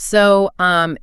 So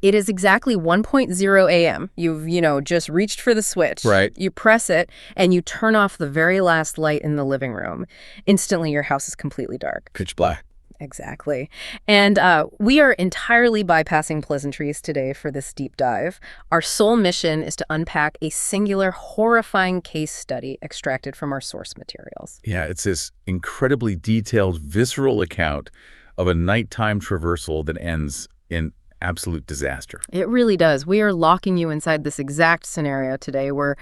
it is exactly 1:0 a.m. You've, just reached for the switch. Right. You press it, and you turn off the very last light in the living room. Instantly, your house is completely dark. Pitch black. Exactly. And we are entirely bypassing pleasantries today for this deep dive. Our sole mission is to unpack a singular, horrifying case study extracted from our source materials. Yeah, it's this incredibly detailed, visceral account of a nighttime traversal that ends in absolute disaster. It really does. We are locking you inside this exact scenario today where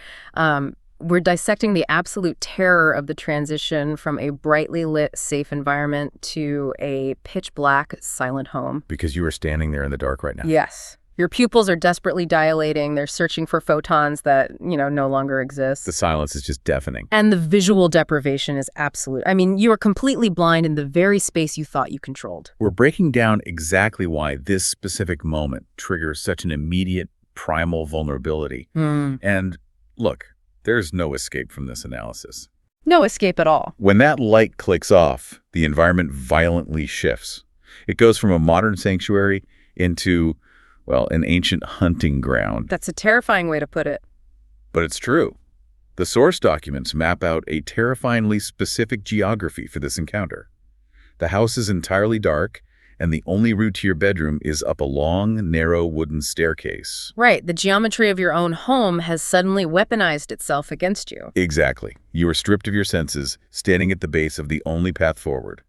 we're dissecting the absolute terror of the transition from a brightly lit, safe environment to a pitch black, silent home. Because you are standing there in the dark right now. Yes. Your pupils are desperately dilating. They're searching for photons that, no longer exist. The silence is just deafening. And the visual deprivation is absolute. I mean, you are completely blind in the very space you thought you controlled. We're breaking down exactly why this specific moment triggers such an immediate, primal vulnerability. And look, there's no escape from this analysis. No escape at all. When that light clicks off, the environment violently shifts. It goes from a modern sanctuary into, well, an ancient hunting ground. That's a terrifying way to put it. But it's true. The source documents map out a terrifyingly specific geography for this encounter. The house is entirely dark, and the only route to your bedroom is up a long, narrow wooden staircase. Right. The geometry of your own home has suddenly weaponized itself against you. Exactly. You are stripped of your senses, standing at the base of the only path forward.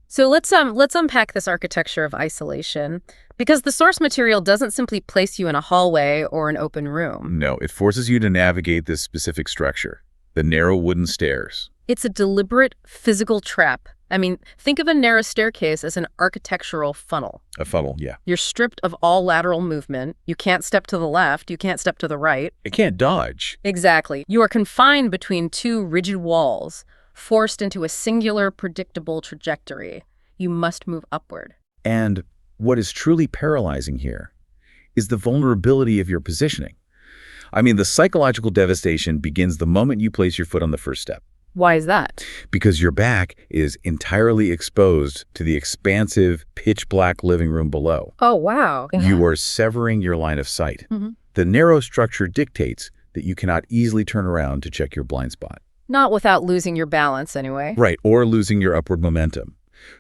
So let's unpack this architecture of isolation, because the source material doesn't simply place you in a hallway or an open room. No, it forces you to navigate this specific structure, the narrow wooden stairs. It's a deliberate physical trap. I mean, think of a narrow staircase as an architectural funnel. A funnel, yeah. You're stripped of all lateral movement. You can't step to the left. You can't step to the right. It can't dodge. Exactly. You are confined between two rigid walls, forced into a singular, predictable trajectory. You must move upward. And what is truly paralyzing here is the vulnerability of your positioning. I mean, the psychological devastation begins the moment you place your foot on the first step. Why is that? Because your back is entirely exposed to the expansive, pitch-black living room below. Oh, wow. You are severing your line of sight. The narrow structure dictates that you cannot easily turn around to check your blind spot. Not without losing your balance, anyway. Right, or losing your upward momentum.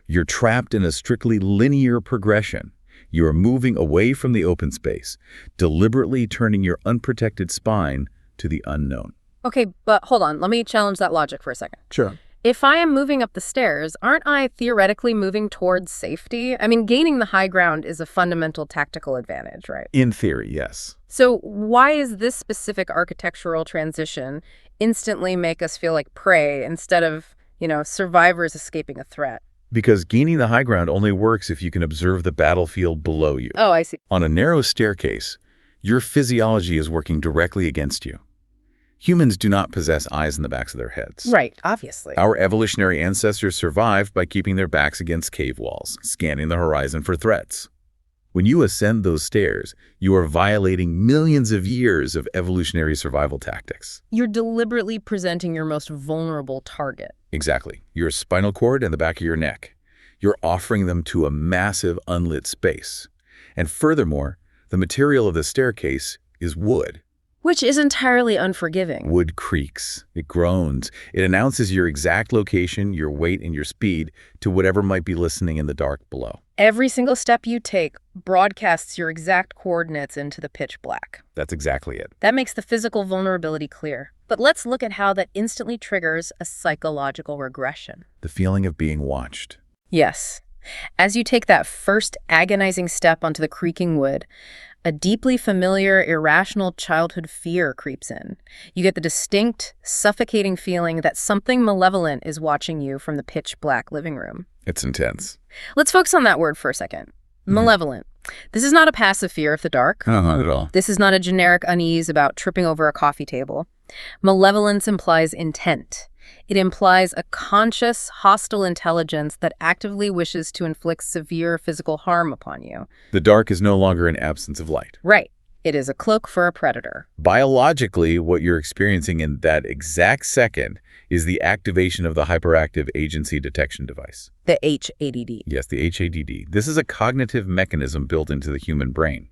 You're trapped in a strictly linear progression. You are moving away from the open space, deliberately turning your unprotected spine to the unknown. Okay, but hold on. Let me challenge that logic for a second. Sure. If I am moving up the stairs, aren't I theoretically moving towards safety? I mean, gaining the high ground is a fundamental tactical advantage, right? In theory, yes. So why is this specific architectural transition instantly make us feel like prey instead of, survivors escaping a threat? Because gaining the high ground only works if you can observe the battlefield below you. Oh, I see. On a narrow staircase, your physiology is working directly against you. Humans do not possess eyes in the backs of their heads. Right, obviously. Our evolutionary ancestors survived by keeping their backs against cave walls, scanning the horizon for threats. When you ascend those stairs, you are violating millions of years of evolutionary survival tactics. You're deliberately presenting your most vulnerable target. Exactly. Your spinal cord and the back of your neck. You're offering them to a massive unlit space. And furthermore, the material of the staircase is wood. Which is entirely unforgiving. Wood creaks. It groans. It announces your exact location, your weight, and your speed to whatever might be listening in the dark below. Every single step you take broadcasts your exact coordinates into the pitch black. That's exactly it. That makes the physical vulnerability clear. But let's look at how that instantly triggers a psychological regression. The feeling of being watched. Yes. As you take that first agonizing step onto the creaking wood, a deeply familiar, irrational childhood fear creeps in. You get the distinct, suffocating feeling that something malevolent is watching you from the pitch black living room. It's intense. Let's focus on that word for a second. Malevolent. This is not a passive fear of the dark. No, not at all. This is not a generic unease about tripping over a coffee table. Malevolence implies intent. It implies a conscious, hostile intelligence that actively wishes to inflict severe physical harm upon you. The dark is no longer an absence of light. Right. It is a cloak for a predator. Biologically, what you're experiencing in that exact second is the activation of the hyperactive agency detection device. The HADD. Yes, the HADD. This is a cognitive mechanism built into the human brain.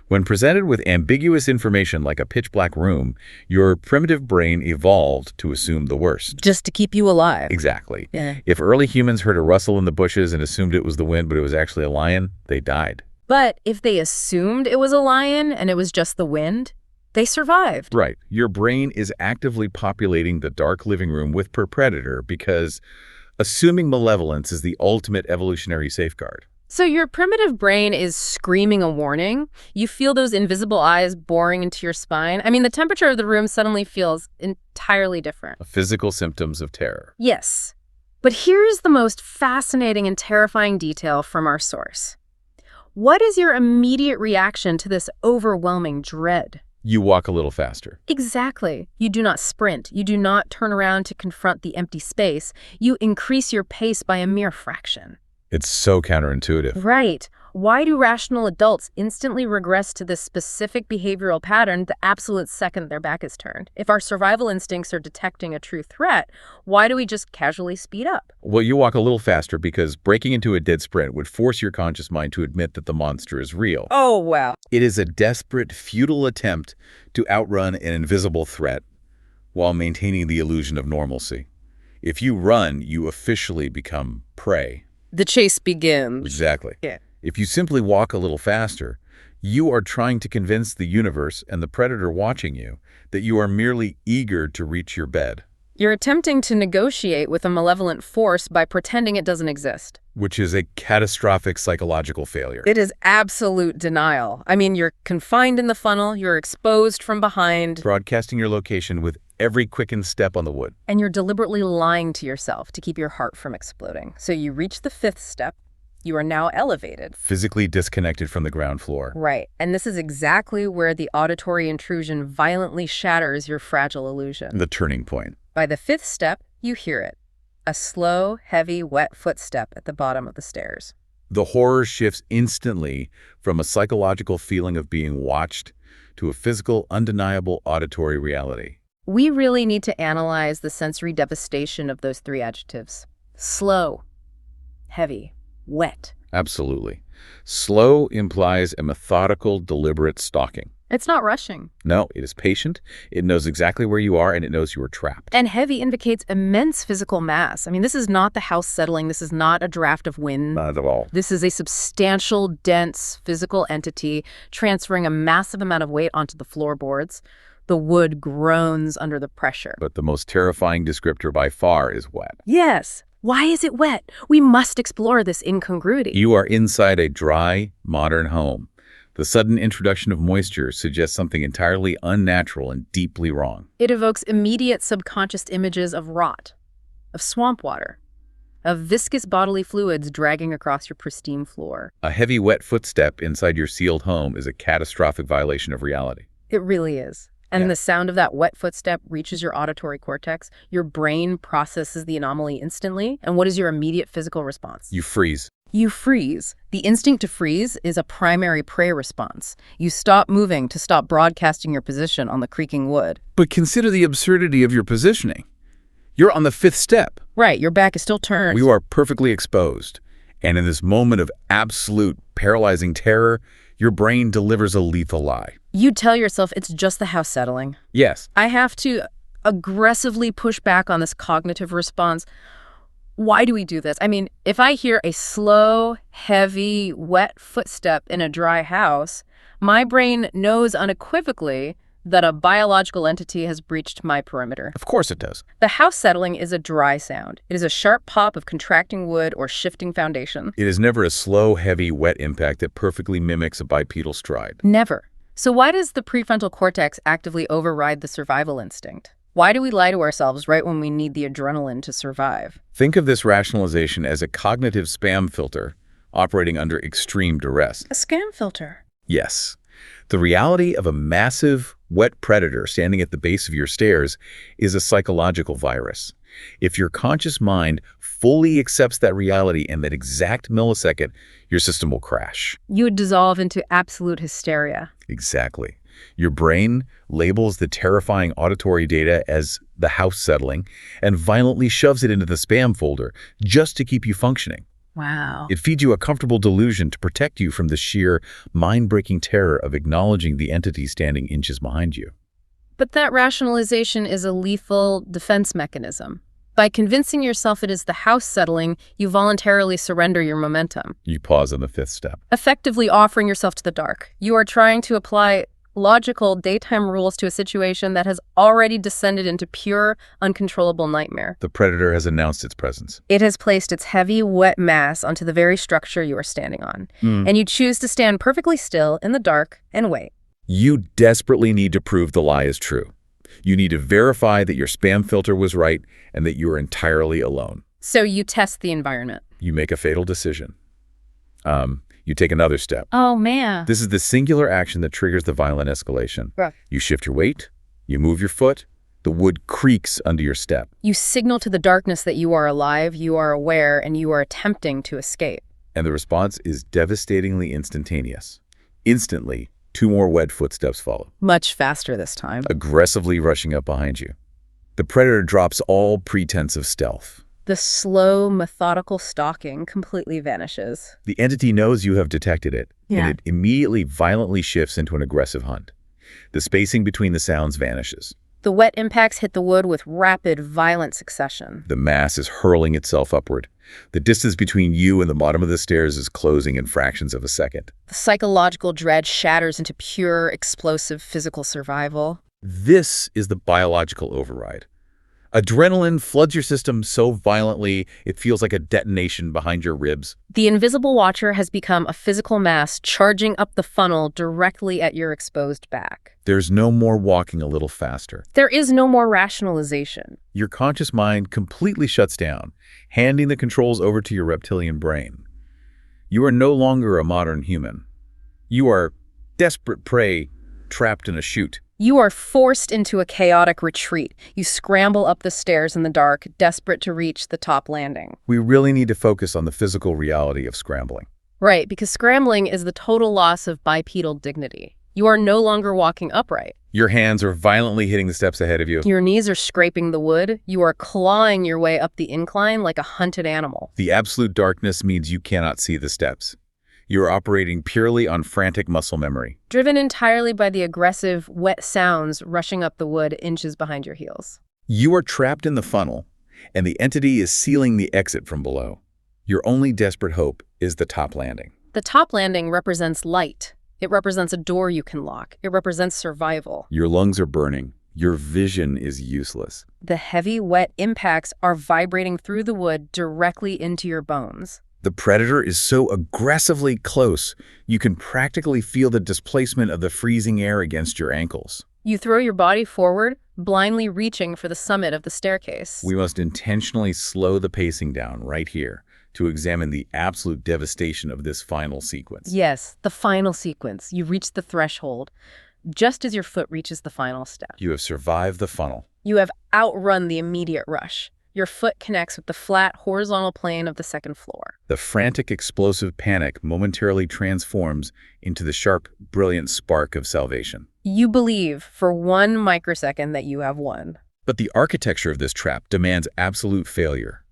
When presented with ambiguous information like a pitch-black room, your primitive brain evolved to assume the worst. Just to keep you alive. Exactly. Yeah. If early humans heard a rustle in the bushes and assumed it was the wind, but it was actually a lion, they died. But if they assumed it was a lion and it was just the wind, they survived. Right. Your brain is actively populating the dark living room with predator because assuming malevolence is the ultimate evolutionary safeguard. So your primitive brain is screaming a warning. You feel those invisible eyes boring into your spine. I mean, the temperature of the room suddenly feels entirely different. Physical symptoms of terror. Yes. But here's the most fascinating and terrifying detail from our source. What is your immediate reaction to this overwhelming dread? You walk a little faster. Exactly. You do not sprint. You do not turn around to confront the empty space. You increase your pace by a mere fraction. It's so counterintuitive. Right. Why do rational adults instantly regress to this specific behavioral pattern the absolute second their back is turned? If our survival instincts are detecting a true threat, why do we just casually speed up? Well, you walk a little faster because breaking into a dead sprint would force your conscious mind to admit that the monster is real. Oh, wow. It is a desperate, futile attempt to outrun an invisible threat while maintaining the illusion of normalcy. If you run, you officially become prey. The chase begins. Exactly. Yeah. If you simply walk a little faster, you are trying to convince the universe and the predator watching you that you are merely eager to reach your bed. You're attempting to negotiate with a malevolent force by pretending it doesn't exist. Which is a catastrophic psychological failure. It is absolute denial. I mean, you're confined in the funnel, you're exposed from behind. Broadcasting your location with every quickened step on the wood. And you're deliberately lying to yourself to keep your heart from exploding. So you reach the fifth step. You are now elevated. Physically disconnected from the ground floor. Right. And this is exactly where the auditory intrusion violently shatters your fragile illusion. The turning point. By the fifth step, you hear it. A slow, heavy, wet footstep at the bottom of the stairs. The horror shifts instantly from a psychological feeling of being watched to a physical, undeniable auditory reality. We really need to analyze the sensory devastation of those three adjectives. Slow, heavy, wet. Absolutely. Slow implies a methodical, deliberate stalking. It's not rushing. No, it is patient, it knows exactly where you are, and it knows you are trapped. And heavy indicates immense physical mass. I mean, this is not the house settling. This is not a draft of wind. Not at all. This is a substantial, dense physical entity transferring a massive amount of weight onto the floorboards. The wood groans under the pressure. But the most terrifying descriptor by far is wet. Yes. Why is it wet? We must explore this incongruity. You are inside a dry, modern home. The sudden introduction of moisture suggests something entirely unnatural and deeply wrong. It evokes immediate subconscious images of rot, of swamp water, of viscous bodily fluids dragging across your pristine floor. A heavy, wet footstep inside your sealed home is a catastrophic violation of reality. It really is. And the sound of that wet footstep reaches your auditory cortex. Your brain processes the anomaly instantly. And what is your immediate physical response? You freeze. You freeze. The instinct to freeze is a primary prey response. You stop moving to stop broadcasting your position on the creaking wood. But consider the absurdity of your positioning. You're on the fifth step. Right, your back is still turned. You are perfectly exposed. And in this moment of absolute paralyzing terror, your brain delivers a lethal lie. You tell yourself it's just the house settling. Yes. I have to aggressively push back on this cognitive response. Why do we do this? I mean, if I hear a slow, heavy, wet footstep in a dry house, my brain knows unequivocally that a biological entity has breached my perimeter. Of course it does. The house settling is a dry sound. It is a sharp pop of contracting wood or shifting foundation. It is never a slow, heavy, wet impact that perfectly mimics a bipedal stride. Never. So why does the prefrontal cortex actively override the survival instinct? Why do we lie to ourselves right when we need the adrenaline to survive? Think of this rationalization as a cognitive spam filter operating under extreme duress. A scam filter. Yes. The reality of a massive, wet predator standing at the base of your stairs is a psychological virus. If your conscious mind fully accepts that reality in that exact millisecond, your system will crash. You would dissolve into absolute hysteria. Exactly. Your brain labels the terrifying auditory data as the house settling and violently shoves it into the spam folder just to keep you functioning. Wow. It feeds you a comfortable delusion to protect you from the sheer mind-breaking terror of acknowledging the entity standing inches behind you. But that rationalization is a lethal defense mechanism. By convincing yourself it is the house settling, you voluntarily surrender your momentum. You pause on the fifth step. Effectively offering yourself to the dark. You are trying to apply logical daytime rules to a situation that has already descended into pure, uncontrollable nightmare. The predator has announced its presence. It has placed its heavy, wet mass onto the very structure you are standing on. And you choose to stand perfectly still in the dark and wait. You desperately need to prove the lie is true. You need to verify that your spam filter was right and that you are entirely alone. So you test the environment. You make a fatal decision. You take another step. Oh, man. This is the singular action that triggers the violent escalation. Right. You shift your weight, you move your foot, the wood creaks under your step. You signal to the darkness that you are alive, you are aware, and you are attempting to escape. And the response is devastatingly instantaneous. Instantly, 2 more wet footsteps follow, Much faster this time. aggressively rushing up behind you. The predator drops all pretense of stealth. The slow, methodical stalking completely vanishes. The entity knows you have detected it, Yeah. and it immediately violently shifts into an aggressive hunt. The spacing between the sounds vanishes. The wet impacts hit the wood with rapid, violent succession. The mass is hurling itself upward. The distance between you and the bottom of the stairs is closing in fractions of a second. The psychological dread shatters into pure, explosive physical survival. This is the biological override. Adrenaline floods your system so violently it feels like a detonation behind your ribs. The invisible watcher has become a physical mass charging up the funnel directly at your exposed back. There's no more walking a little faster. There is no more rationalization. Your conscious mind completely shuts down, handing the controls over to your reptilian brain. You are no longer a modern human. You are desperate prey trapped in a chute. You are forced into a chaotic retreat. You scramble up the stairs in the dark, desperate to reach the top landing. We really need to focus on the physical reality of scrambling. Right, because scrambling is the total loss of bipedal dignity. You are no longer walking upright. Your hands are violently hitting the steps ahead of you. Your knees are scraping the wood. You are clawing your way up the incline like a hunted animal. The absolute darkness means you cannot see the steps. You are operating purely on frantic muscle memory. Driven entirely by the aggressive, wet sounds rushing up the wood inches behind your heels. You are trapped in the funnel, and the entity is sealing the exit from below. Your only desperate hope is the top landing. The top landing represents light. It represents a door you can lock. It represents survival. Your lungs are burning. Your vision is useless. The heavy, wet impacts are vibrating through the wood directly into your bones. The predator is so aggressively close, you can practically feel the displacement of the freezing air against your ankles. You throw your body forward, blindly reaching for the summit of the staircase. We must intentionally slow the pacing down right here to examine the absolute devastation of this final sequence. Yes, the final sequence. You reach the threshold just as your foot reaches the final step. You have survived the funnel. You have outrun the immediate rush. Your foot connects with the flat, horizontal plane of the second floor. The frantic, explosive panic momentarily transforms into the sharp, brilliant spark of salvation. You believe for 1 microsecond that you have won. But the architecture of this trap demands absolute failure.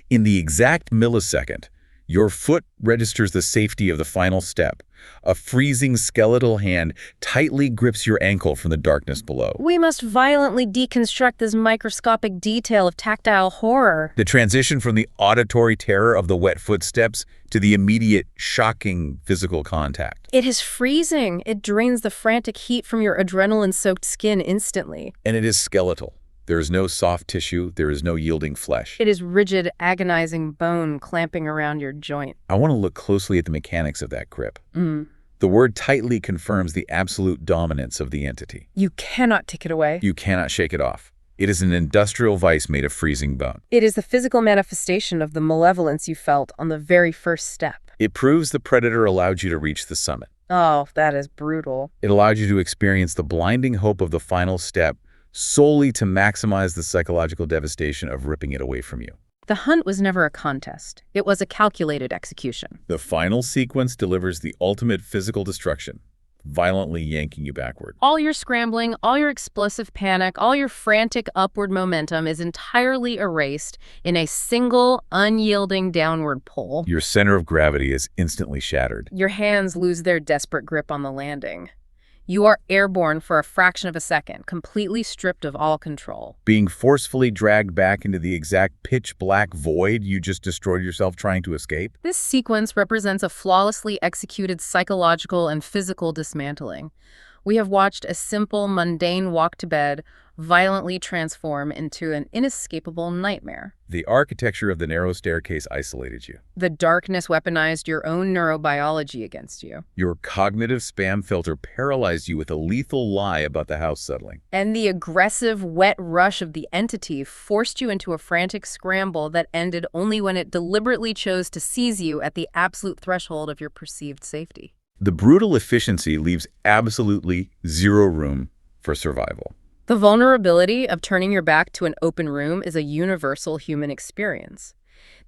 In the exact millisecond, your foot registers the safety of the final step. A freezing skeletal hand tightly grips your ankle from the darkness below. We must violently deconstruct this microscopic detail of tactile horror. The transition from the auditory terror of the wet footsteps to the immediate, shocking physical contact. It is freezing. It drains the frantic heat from your adrenaline-soaked skin instantly. And it is skeletal. There is no soft tissue. There is no yielding flesh. It is rigid, agonizing bone clamping around your joint. I want to look closely at the mechanics of that grip. The word tightly confirms the absolute dominance of the entity. You cannot take it away. You cannot shake it off. It is an industrial vice made of freezing bone. It is the physical manifestation of the malevolence you felt on the very first step. It proves the predator allowed you to reach the summit. Oh, that is brutal. It allowed you to experience the blinding hope of the final step solely to maximize the psychological devastation of ripping it away from you. The hunt was never a contest. It was a calculated execution. The final sequence delivers the ultimate physical destruction, violently yanking you backward. All your scrambling, all your explosive panic, all your frantic upward momentum is entirely erased in a single, unyielding downward pull. Your center of gravity is instantly shattered. Your hands lose their desperate grip on the landing. You are airborne for a fraction of a second, completely stripped of all control. Being forcefully dragged back into the exact pitch-black void you just destroyed yourself trying to escape. This sequence represents a flawlessly executed psychological and physical dismantling. We have watched a simple, mundane walk to bed violently transform into an inescapable nightmare. The architecture of the narrow staircase isolated you. The darkness weaponized your own neurobiology against you. Your cognitive spam filter paralyzed you with a lethal lie about the house settling. And the aggressive, wet rush of the entity forced you into a frantic scramble that ended only when it deliberately chose to seize you at the absolute threshold of your perceived safety. The brutal efficiency leaves absolutely zero room for survival. The vulnerability of turning your back to an open room is a universal human experience.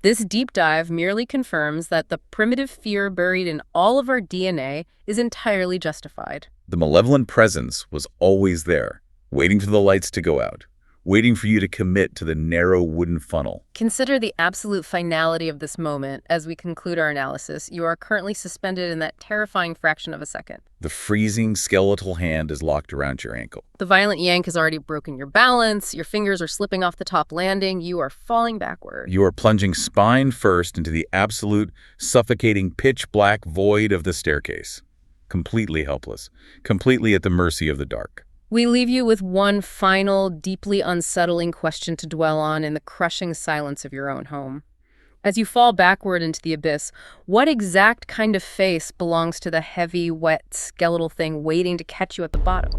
This deep dive merely confirms that the primitive fear buried in all of our DNA is entirely justified. The malevolent presence was always there, waiting for the lights to go out, waiting for you to commit to the narrow wooden funnel. Consider the absolute finality of this moment as we conclude our analysis. You are currently suspended in that terrifying fraction of a second. The freezing skeletal hand is locked around your ankle. The violent yank has already broken your balance. Your fingers are slipping off the top landing. You are falling backward. You are plunging spine first into the absolute, suffocating, pitch-black void of the staircase. Completely helpless, completely at the mercy of the dark. We leave you with one final, deeply unsettling question to dwell on in the crushing silence of your own home. As you fall backward into the abyss, what exact kind of face belongs to the heavy, wet, skeletal thing waiting to catch you at the bottom?